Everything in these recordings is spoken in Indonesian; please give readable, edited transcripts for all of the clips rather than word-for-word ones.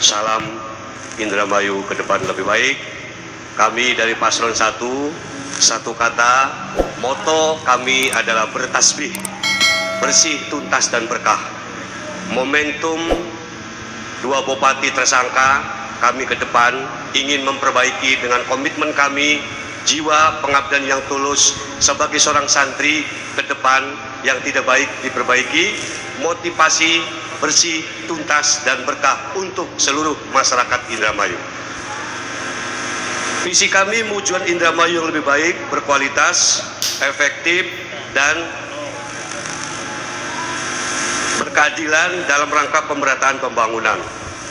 salam Indramayu ke depan lebih baik. Kami dari Paslon 1, satu kata, moto kami adalah bertasbih, bersih, tuntas, dan berkah. Momentum dua bupati tersangka, kami ke depan ingin memperbaiki dengan komitmen kami, jiwa pengabdian yang tulus sebagai seorang santri ke depan yang tidak baik diperbaiki, motivasi bersih, tuntas, dan berkah untuk seluruh masyarakat Indramayu. Visi kami mewujudkan Indramayu yang lebih baik, berkualitas, efektif, dan berkeadilan dalam rangka pemerataan pembangunan.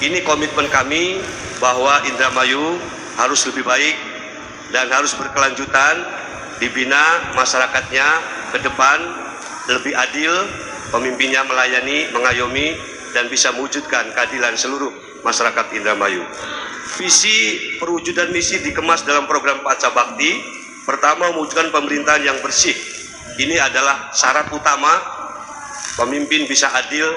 Ini komitmen kami bahwa Indramayu harus lebih baik dan harus berkelanjutan, dibina masyarakatnya ke depan lebih adil, pemimpinnya melayani, mengayomi, dan bisa mewujudkan keadilan seluruh masyarakat Indramayu. Visi, perwujudan misi dikemas dalam program Paca Bakti. Pertama, mewujudkan pemerintahan yang bersih. Ini adalah syarat utama, pemimpin bisa adil,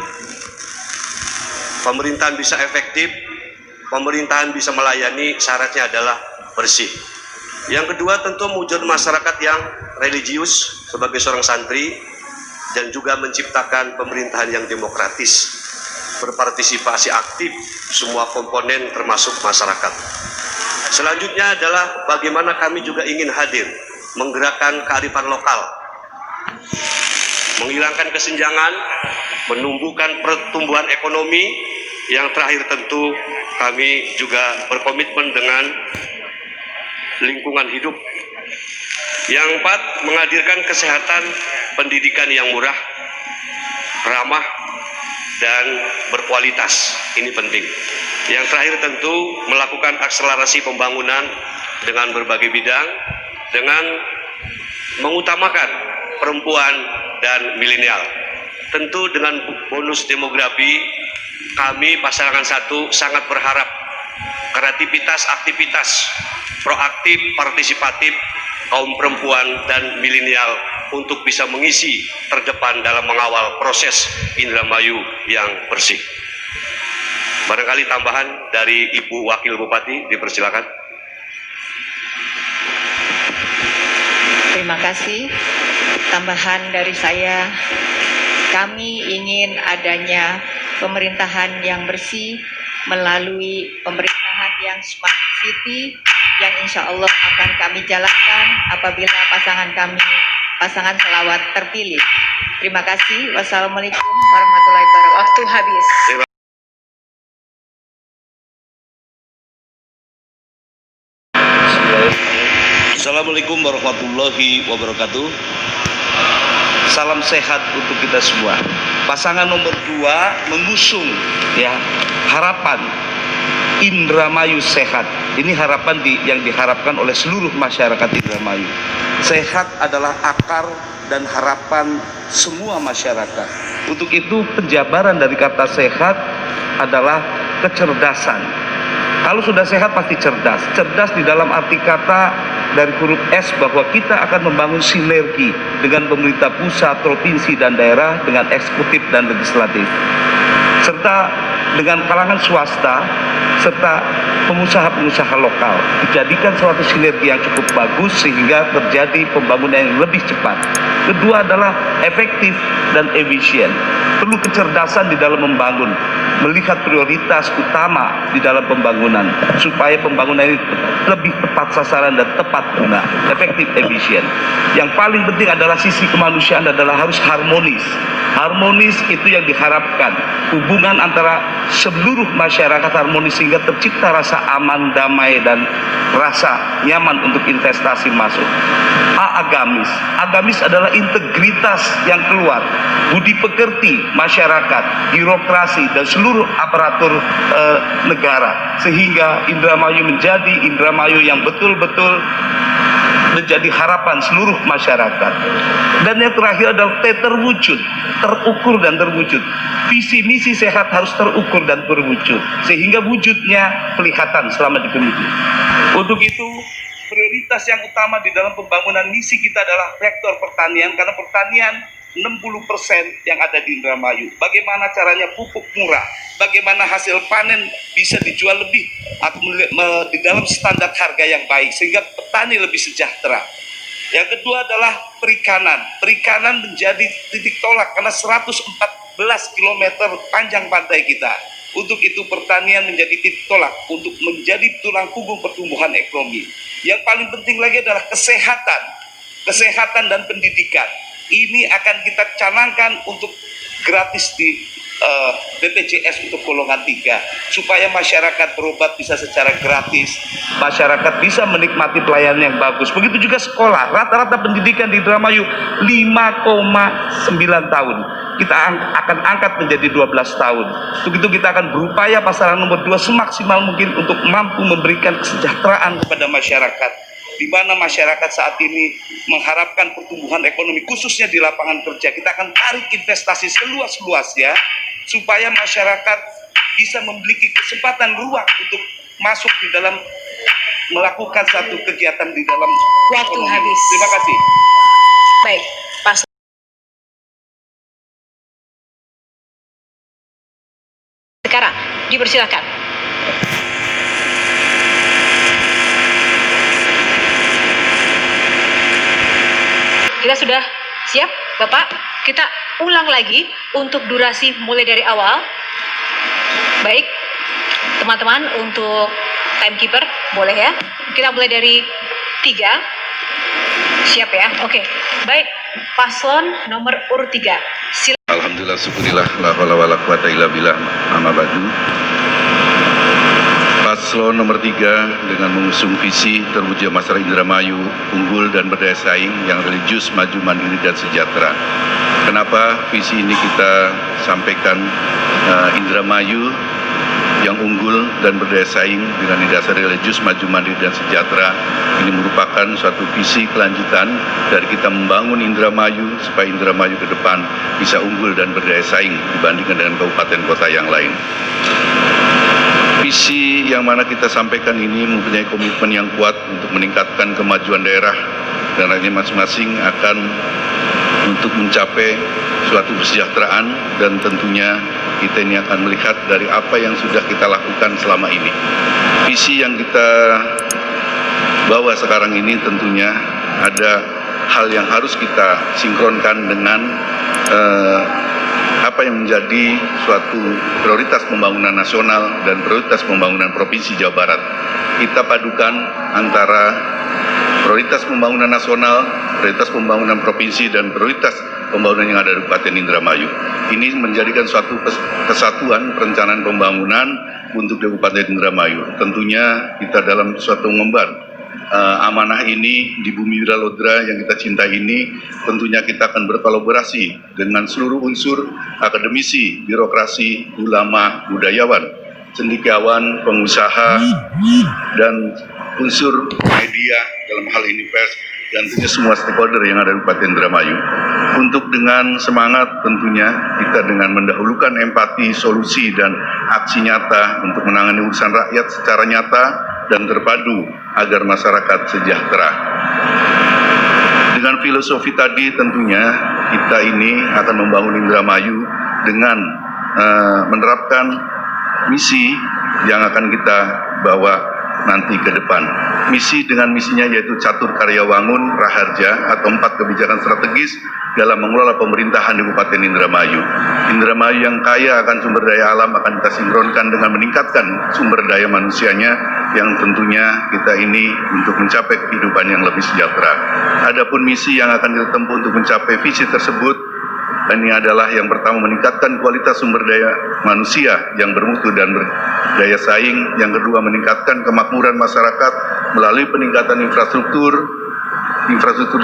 pemerintahan bisa efektif, pemerintahan bisa melayani, syaratnya adalah bersih. Yang kedua, tentu mewujudkan masyarakat yang religius sebagai seorang santri, dan juga menciptakan pemerintahan yang demokratis, berpartisipasi aktif semua komponen termasuk masyarakat. Selanjutnya adalah bagaimana kami juga ingin hadir, menggerakkan kearifan lokal, menghilangkan kesenjangan, menumbuhkan pertumbuhan ekonomi. Yang terakhir tentu kami juga berkomitmen dengan lingkungan hidup. Yang keempat, menghadirkan kesehatan, pendidikan yang murah, ramah, dan berkualitas. Ini penting. Yang terakhir tentu melakukan akselerasi pembangunan dengan berbagai bidang, dengan mengutamakan perempuan dan milenial. Tentu dengan bonus demografi, kami pasangan 1 sangat berharap kreativitas, aktivitas, proaktif, partisipatif, kaum perempuan dan milenial untuk bisa mengisi terdepan dalam mengawal proses Indramayu yang bersih. Barangkali tambahan dari Ibu Wakil Bupati, dipersilakan. Terima kasih. Tambahan dari saya, kami ingin adanya pemerintahan yang bersih melalui pemerintahan yang smart city, yang insya Allah akan kami jalankan apabila pasangan selawat terpilih. Terima kasih. Wassalamualaikum warahmatullahi wabarakatuh. Waktu habis. Assalamualaikum warahmatullahi wabarakatuh. Salam sehat untuk kita semua. Pasangan nomor 2 mengusung harapan Indramayu sehat. Ini harapan yang diharapkan oleh seluruh masyarakat Indramayu. Sehat adalah akar dan harapan semua masyarakat. Untuk itu penjabaran dari kata sehat adalah kecerdasan. Kalau sudah sehat pasti cerdas. Cerdas di dalam arti kata dari huruf S bahwa kita akan membangun sinergi dengan pemerintah pusat, provinsi, dan daerah, dengan eksekutif dan legislatif, serta dengan kalangan swasta serta pengusaha-pengusaha lokal, dijadikan suatu sinergi yang cukup bagus sehingga terjadi pembangunan yang lebih cepat. Kedua adalah efektif dan efisien. Perlu kecerdasan di dalam membangun, melihat prioritas utama di dalam pembangunan supaya pembangunan ini lebih tepat sasaran dan tepat guna, efektif, efisien. Yang paling penting adalah sisi kemanusiaan adalah harus harmonis. Harmonis itu yang diharapkan, hubungan antara seluruh masyarakat harmonis sehingga tercipta rasa aman, damai, dan rasa nyaman untuk investasi masuk. Agamis. Agamis adalah integritas yang keluar, budi pekerti masyarakat, birokrasi, dan seluruh aparatur negara, sehingga Indramayu menjadi Indramayu yang betul-betul menjadi harapan seluruh masyarakat. Dan yang terakhir adalah terwujud, terukur dan terwujud. Visi misi sehat harus terukur dan terwujud, sehingga wujudnya kelihatan selama dikemudian. Untuk itu, prioritas yang utama di dalam pembangunan misi kita adalah sektor pertanian, karena pertanian 60% yang ada di Indramayu. Bagaimana caranya pupuk murah, bagaimana hasil panen bisa dijual lebih atau di dalam standar harga yang baik sehingga petani lebih sejahtera. Yang kedua adalah perikanan. Perikanan menjadi titik tolak karena 114 km panjang pantai kita. Untuk itu pertanian menjadi titik tolak untuk menjadi tulang punggung pertumbuhan ekonomi. Yang paling penting lagi adalah kesehatan. Kesehatan dan pendidikan. Ini akan kita canangkan untuk gratis di BPJS untuk golongan 3 supaya masyarakat berobat bisa secara gratis, masyarakat bisa menikmati pelayanan yang bagus. Begitu juga sekolah, rata-rata pendidikan di Indramayu 5,9 tahun, kita akan angkat menjadi 12 tahun. Untuk itu kita akan berupaya pasangan nomor 2 semaksimal mungkin untuk mampu memberikan kesejahteraan kepada masyarakat, di mana masyarakat saat ini mengharapkan pertumbuhan ekonomi khususnya di lapangan kerja. Kita akan tarik investasi seluas-luasnya supaya masyarakat bisa memiliki kesempatan ruang untuk masuk di dalam melakukan satu kegiatan di dalam Waktu ekonomi. habis. Terima kasih. Baik, Pas. Sekarang dipersilakan. Kita sudah siap, Bapak? Kita ulang lagi untuk durasi mulai dari awal. Baik, teman-teman, untuk timekeeper boleh ya. Kita mulai dari 3. Siap ya? Oke. Baik, paslon nomor urut 3. Alhamdulillah, syukurillah, la haula wala quwata illa billah, amma ba'du. Paslon nomor 3 dengan mengusung visi terwujudnya masyarakat Indramayu unggul dan berdaya saing yang religius, maju, mandiri, dan sejahtera. Kenapa visi ini kita sampaikan? Indramayu yang unggul dan berdaya saing dengan didasari religius, maju, mandiri, dan sejahtera ini merupakan suatu visi kelanjutan dari kita membangun Indramayu supaya Indramayu ke depan bisa unggul dan berdaya saing dibandingkan dengan kabupaten kota yang lain. Visi yang mana kita sampaikan ini mempunyai komitmen yang kuat untuk meningkatkan kemajuan daerah dan rakyatnya masing-masing akan untuk mencapai suatu kesejahteraan, dan tentunya kita ini akan melihat dari apa yang sudah kita lakukan selama ini. Visi yang kita bawa sekarang ini tentunya ada hal yang harus kita sinkronkan dengan apa yang menjadi suatu prioritas pembangunan nasional dan prioritas pembangunan Provinsi Jawa Barat. Kita padukan antara prioritas pembangunan nasional, prioritas pembangunan provinsi, dan prioritas pembangunan yang ada di Kabupaten Indramayu. Ini menjadikan suatu kesatuan perencanaan pembangunan untuk Kabupaten Indramayu. Tentunya kita dalam suatu mengemban amanah ini di bumi Wiralodra yang kita cintai ini, tentunya kita akan berkolaborasi dengan seluruh unsur akademisi, birokrasi, ulama, budayawan, cendekiawan, pengusaha, dan unsur media dalam hal ini pers, dan tentunya semua stakeholder yang ada di Kabupaten Indramayu. Untuk dengan semangat tentunya kita dengan mendahulukan empati, solusi, dan aksi nyata untuk menangani urusan rakyat secara nyata dan terpadu agar masyarakat sejahtera. Dengan filosofi tadi tentunya kita ini akan membangun Indramayu dengan menerapkan misi yang akan kita bawa nanti ke depan. Misi dengan misinya yaitu Catur Karya Wangun Raharja atau 4 kebijakan strategis dalam mengelola pemerintahan di Kabupaten Indramayu. Indramayu yang kaya akan sumber daya alam akan kita sinkronkan dengan meningkatkan sumber daya manusianya yang tentunya kita ini untuk mencapai kehidupan yang lebih sejahtera. Adapun misi yang akan kita tempuh untuk mencapai visi tersebut, ini adalah yang pertama meningkatkan kualitas sumber daya manusia yang bermutu dan berdaya saing. Yang kedua meningkatkan kemakmuran masyarakat melalui peningkatan infrastruktur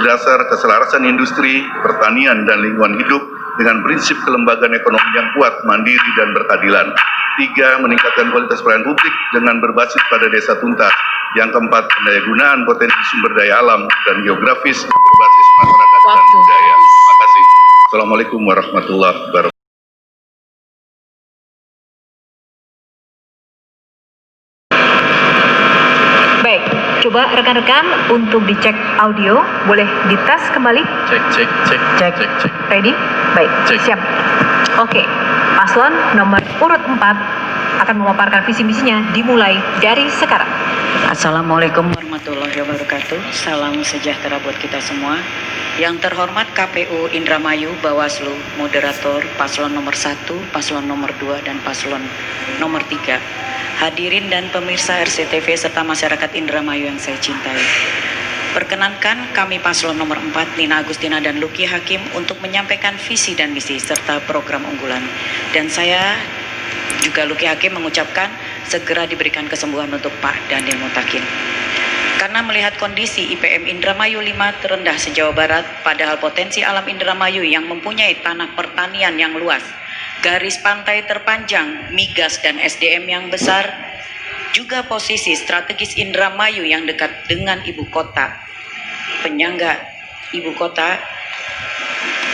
dasar, keselarasan industri, pertanian, dan lingkungan hidup dengan prinsip kelembagaan ekonomi yang kuat, mandiri, dan berkeadilan. 3. Meningkatkan kualitas pelayanan publik dengan berbasis pada desa tuntas. Yang keempat, pendayagunaan potensi sumber daya alam dan geografis berbasis masyarakat dan budaya. Terima kasih. Assalamualaikum warahmatullahi wabarakatuh. Baik, coba Coba rekan-rekan untuk dicek audio, boleh dites kembali. Cek. Ready? Baik, siap. Oke, paslon nomor urut 4 akan memaparkan visi misinya dimulai dari sekarang. Assalamualaikum warahmatullahi wabarakatuh. Salam sejahtera buat kita semua. Yang terhormat KPU Indramayu, Bawaslu, moderator, paslon nomor 1, paslon nomor 2, dan paslon nomor 3. Hadirin dan pemirsa RCTV serta masyarakat Indramayu yang saya cintai. Perkenankan kami paslon nomor 4, Nina Agustina dan Luki Hakim, untuk menyampaikan visi dan misi serta program unggulan. Dan saya juga Luki Hakim mengucapkan segera diberikan kesembuhan untuk Pak Daniel Mutakin. Karena melihat kondisi IPM Indramayu 5 terendah se-Jawa Barat, padahal potensi alam Indramayu yang mempunyai tanah pertanian yang luas, garis pantai terpanjang, migas dan SDM yang besar, juga posisi strategis Indramayu yang dekat dengan ibu kota, penyangga ibu kota,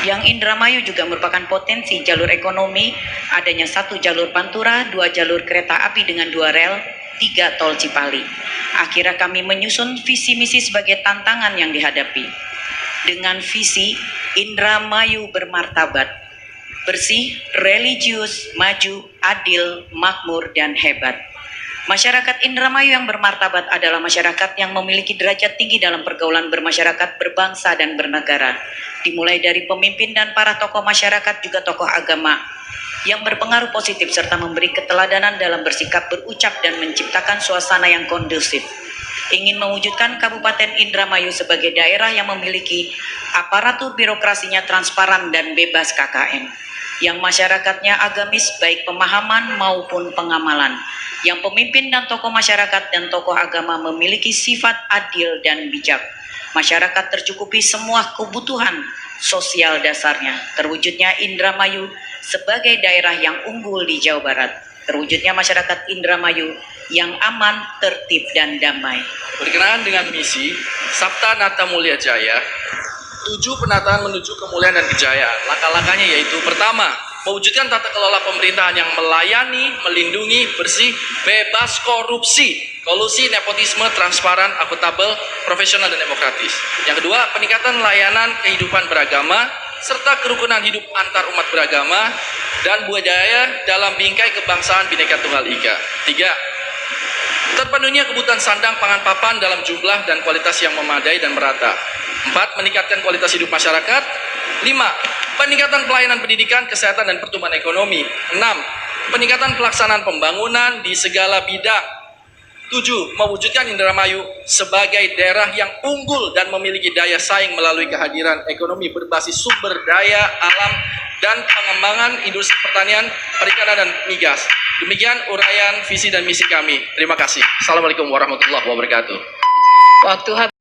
yang Indramayu juga merupakan potensi jalur ekonomi, adanya 1 jalur pantura, 2 jalur kereta api dengan 2 rel, 3 tol Cipali. Akhirnya kami menyusun visi misi sebagai tantangan yang dihadapi. Dengan visi Indramayu bermartabat, bersih, religius, maju, adil, makmur, dan hebat. Masyarakat Indramayu yang bermartabat adalah masyarakat yang memiliki derajat tinggi dalam pergaulan bermasyarakat, berbangsa, dan bernegara. Dimulai dari pemimpin dan para tokoh masyarakat, juga tokoh agama, yang berpengaruh positif serta memberi keteladanan dalam bersikap, berucap, dan menciptakan suasana yang kondusif. Ingin mewujudkan Kabupaten Indramayu sebagai daerah yang memiliki aparatur birokrasinya transparan dan bebas KKN, yang masyarakatnya agamis baik pemahaman maupun pengamalan, yang pemimpin dan tokoh masyarakat dan tokoh agama memiliki sifat adil dan bijak. Masyarakat tercukupi semua kebutuhan sosial dasarnya. Terwujudnya Indramayu sebagai daerah yang unggul di Jawa Barat. Terwujudnya masyarakat Indramayu yang aman, tertib, dan damai. Berkenaan dengan misi Sabta Nata Mulya Jaya, 7 penataan menuju kemuliaan dan kejayaan. Langkah-langkahnya yaitu: pertama, mewujudkan tata kelola pemerintahan yang melayani, melindungi, bersih, bebas korupsi, kolusi, nepotisme, transparan, akuntabel, profesional, dan demokratis. Yang kedua, peningkatan layanan kehidupan beragama serta kerukunan hidup antar umat beragama dan budaya dalam bingkai kebangsaan Bhinneka Tunggal Ika. 3. Terpenuhnya kebutuhan sandang pangan papan dalam jumlah dan kualitas yang memadai dan merata. 4. Meningkatkan kualitas hidup masyarakat. 5. Peningkatan pelayanan pendidikan, kesehatan, dan pertumbuhan ekonomi. 6. Peningkatan pelaksanaan pembangunan di segala bidang. 7. Mewujudkan Indramayu sebagai daerah yang unggul dan memiliki daya saing melalui kehadiran ekonomi berbasis sumber daya alam dan pengembangan industri pertanian, perikanan, dan migas. Demikian uraian visi dan misi kami. Terima kasih. Assalamualaikum warahmatullahi wabarakatuh. Waktu habis.